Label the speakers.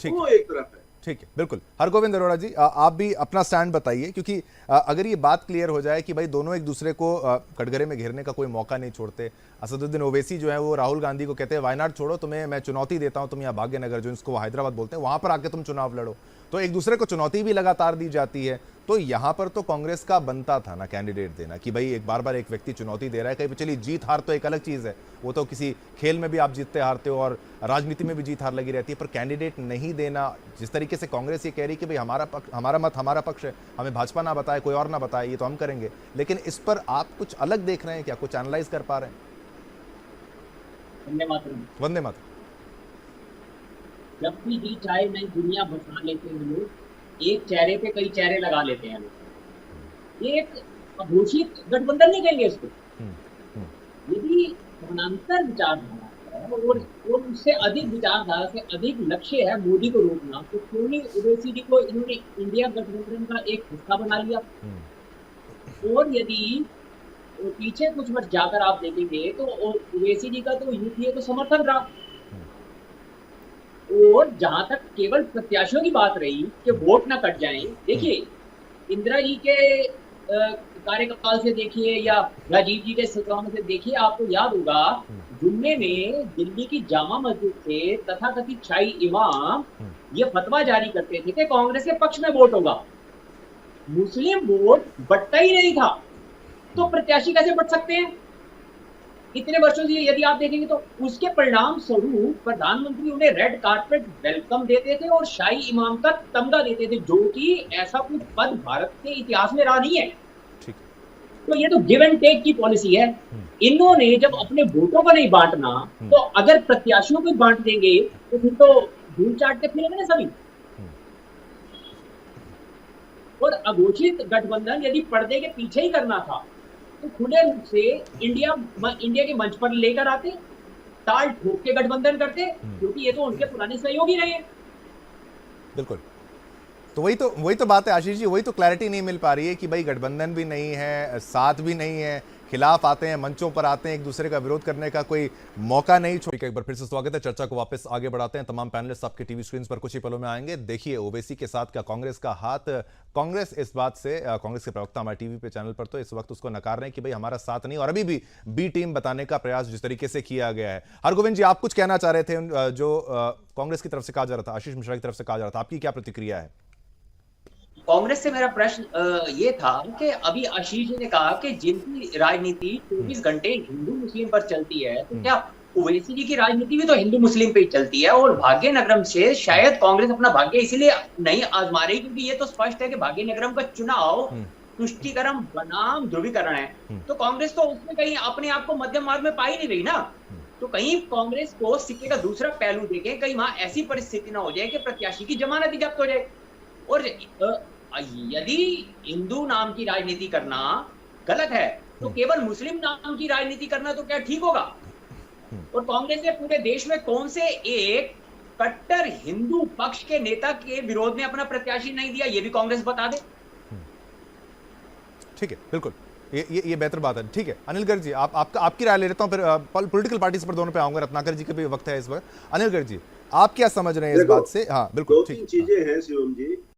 Speaker 1: वो एक तरफ है।
Speaker 2: ठीक है, बिल्कुल। हरगोविंद अरोड़ा जी, आप भी अपना स्टैंड बताइए, क्योंकि अगर ये बात क्लियर हो जाए कि भाई दोनों एक दूसरे को कटघरे में घेरने का कोई मौका नहीं छोड़ते। असदुद्दीन ओवैसी जो है वो राहुल गांधी को कहते हैं वायनाड छोड़ो, तुम्हें मैं चुनौती देता हूं, तुम यहाँ भाग्यनगर जो इसको हैदराबाद बोलते हैं वहां पर आके तुम चुनाव लड़ो। तो एक दूसरे को चुनौती भी लगातार दी जाती है। तो यहाँ पर तो कांग्रेस का बनता था ना कैंडिडेट देना, कि भाई एक बार बार एक व्यक्ति चुनौती दे रहा है। कहीं पे चलिए जीत हार तो एक अलग चीज है, वो तो किसी खेल में भी आप जीतते हारते हो और राजनीति में भी जीत हार लगी रहती है, पर कैंडिडेट नहीं देना, जिस तरीके से कांग्रेस ये कह रही कि भाई हमारा मत हमारा पक्ष है, हमें भाजपा ना बताए कोई और ना बताए, ये तो हम करेंगे, लेकिन इस पर आप कुछ अलग देख रहे हैं क्या, कुछ एनालाइज कर पा रहे हैं?
Speaker 3: वंदे मातरम।
Speaker 2: वंदे मातरम।
Speaker 3: जब भी चाहे नई दुनिया बसा लेते हैं लोग, एक चेहरे पे कई चेहरे लगा लेते हैं लोग। ये एक अघोषित गठबंधन नहीं कहेंगे इसको। यदि समानांतर विचारधारा है और उससे अधिक विचारधारा से अधिक लक्ष्य है मोदी को रोकना, तो क्यों नहीं ओवैसी जी को इन्होंने इंडिया गठबंधन का एक हिस्सा बना लिया। और यदि पीछे कुछ वर्ष जाकर आप देखेंगे तो ओवैसी जी का तो यूपीए को समर्थन रहा। और जहां तक केवल प्रत्याशियों की बात रही कि वोट ना कट जाएं, देखिए इंदिरा जी के कार्यकाल से देखिए या राजीव जी के समय से देखिए, आपको याद होगा जुम्मे में दिल्ली की जामा मस्जिद से तथाकथित शाही इमाम ये फतवा जारी करते थे कि कांग्रेस के पक्ष में वोट होगा। मुस्लिम वोट बटता ही नहीं था, तो प्रत्याशी कैसे बट सकते हैं? इतने वर्षों से यदि आप देखेंगे तो उसके परिणाम स्वरूप प्रधानमंत्री उन्हें रेड कारपेट वेलकम देते थे और शाही इमाम का तमगा देते थे, जो कि ऐसा कुछ पद भारत के इतिहास में रहा नहीं है। तो ये तो गिव एंड टेक की पॉलिसी है। इन्होंने जब अपने वोटों को नहीं बांटना, तो अगर प्रत्याशियों को बांट देंगे तो फिर तो धूल चाट के फिरेंगे ना सभी। और अघोषित गठबंधन यदि पर्दे के पीछे ही करना था तो खुले रूप से इंडिया के मंच पर लेकर आते, ताल ठोक के गठबंधन करते, क्योंकि ये तो उनके पुराने सहयोगी रहे।
Speaker 2: बिल्कुल। तो वही तो बात है आशीष जी, वही तो क्लैरिटी नहीं मिल पा रही है कि भाई गठबंधन भी नहीं है, साथ भी नहीं है, खिलाफ आते हैं, मंचों पर आते हैं, एक दूसरे का विरोध करने का कोई मौका नहीं छोड़। एक बार फिर से स्वागत है, चर्चा को वापस आगे बढ़ाते हैं। तमाम पैनलिस्ट आपके टीवी स्क्रीन पर कुछ ही पलों में आएंगे। देखिए ओवैसी के साथ क्या कांग्रेस का हाथ, कांग्रेस इस बात से, कांग्रेस के प्रवक्ता हमारे टीवी पे चैनल पर तो इस वक्त उसको नकार रहे हैं कि भाई हमारा साथ नहीं, और अभी भी बी टीम बताने का प्रयास जिस तरीके से किया गया है। हरगोविंद जी, आप कुछ कहना चाह रहे थे, जो कांग्रेस की तरफ से कहा जा रहा था, आशीष मिश्रा की तरफ से कहा जा रहा था, आपकी क्या प्रतिक्रिया है?
Speaker 3: कांग्रेस से मेरा प्रश्न ये था कि अभी आशीष जी ने कहा कि जिनकी राजनीति 24 घंटे हिंदू मुस्लिम पर चलती है, तो क्या ओवैसी जी की राजनीति भी तो हिंदू मुस्लिम पे ही चलती है? और भाग्यनगरम से शायद कांग्रेस अपना भाग्य इसलिए नहीं आजमा रही क्योंकि ये तो स्पष्ट है कि भाग्यनगरम का चुनाव तुष्टीकरण बनाम ध्रुवीकरण है। तो कांग्रेस तो उसमें कहीं अपने आप को मध्यम मार्ग में पा ही नहीं रही ना। तो कहीं कांग्रेस को सिक्के का दूसरा पहलू देखें, कहीं वहां ऐसी परिस्थिति ना हो जाए कि प्रत्याशी की जमानत ही जब्त हो जाए। और यदि हिंदू नाम की राजनीति करना गलत है, तो केवल मुस्लिम नाम की राजनीति करना तो क्या ठीक होगा? और कांग्रेस ने पूरे देश में कौन से एक कट्टर हिंदू पक्ष के नेता के विरोध में अपना प्रत्याशी नहीं दिया, ये भी कांग्रेस बता दे।
Speaker 2: ठीक है, बिल्कुल, ये बेहतर बात है। ठीक है, अनिल गर्ग जी, आपकी राय ले लेता हूं, फिर पॉलिटिकल पार्टीज पर दोनों पे आऊंगा। रत्नाकर जी का भी वक्त है इस वक्त। अनिल गर्ग जी, आप क्या समझ रहे हैं इस बात से? हाँ बिल्कुल,
Speaker 1: दो तीन चीजें हैं शिवम जी।